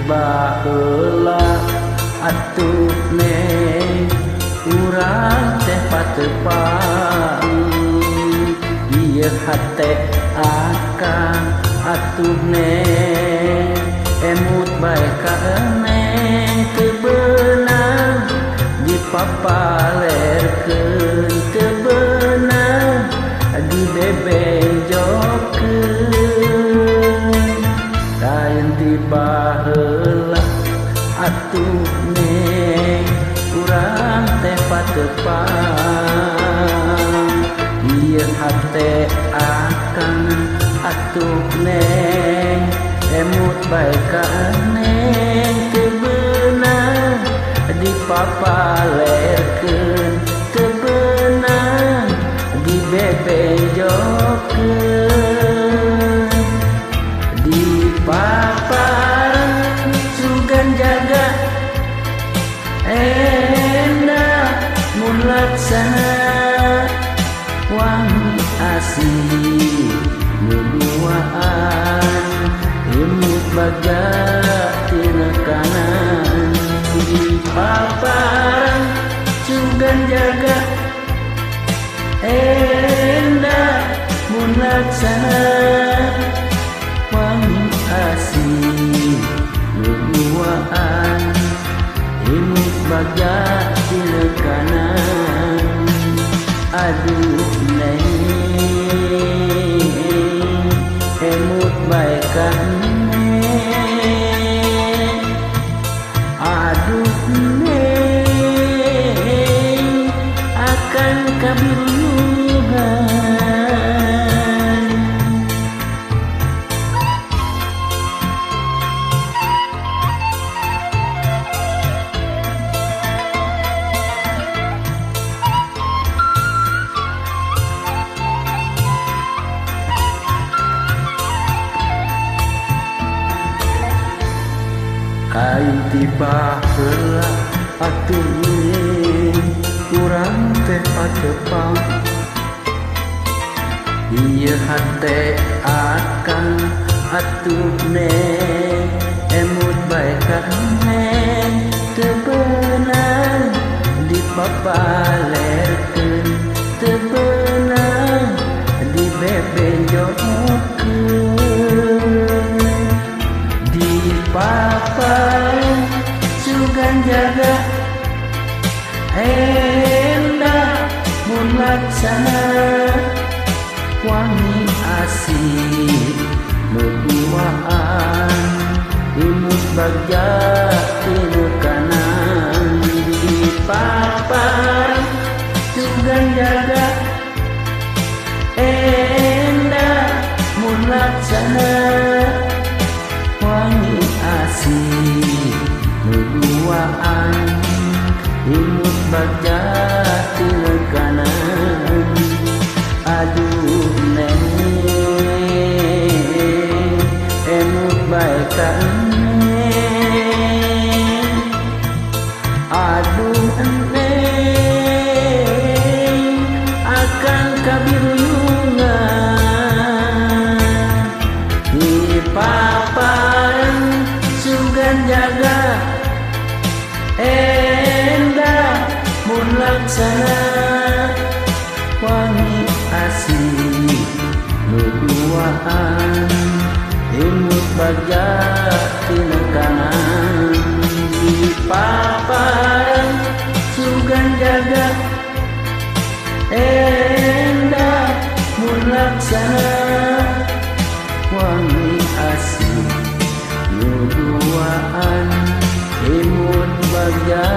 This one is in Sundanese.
tiba heula atuh neng urang teh patepang ieu hate akan atuh neng emut bae ka neng teu beunang dipapalerkeun teu beunang dibebenjokkeun kain tiba heula atuh neng urang teh patepang ieu hate akan atuh neng emut bae ka neng teu beunang dipapalerkeun teu beunang dibebenjokkeun dipapareun sugan jaga endah mun laksana wangi asih nuduaan imut baga tina kanan dipaparan sugan jaga endah mun laksana wangi asih nuduaan imut baga tina kanan aduh neng emut bae ka neng aduh neng akan kabirungan kain tiba heula atuh neng urang teh patepang ieu hate akan atuh neng emut bae ka neng teu beunang dipapalerkeun teu beunang dibebenjokkeun dipapareun sugan jaga endah mun laksana wangi asih nuduaan imut bagja tina kanan dipapareun sugan jaga endah mun laksana wangi asih nuduaan imut bagja tina kanan aduh neng emut bae ka neng aduh neng akan kabirungan dipapareun sugan jaga endah mun laksana wangi asih nuduaan imut bagja tina kanan dipapareun sugan jaga endah mun laksana wangi asih nuduaan imut bagja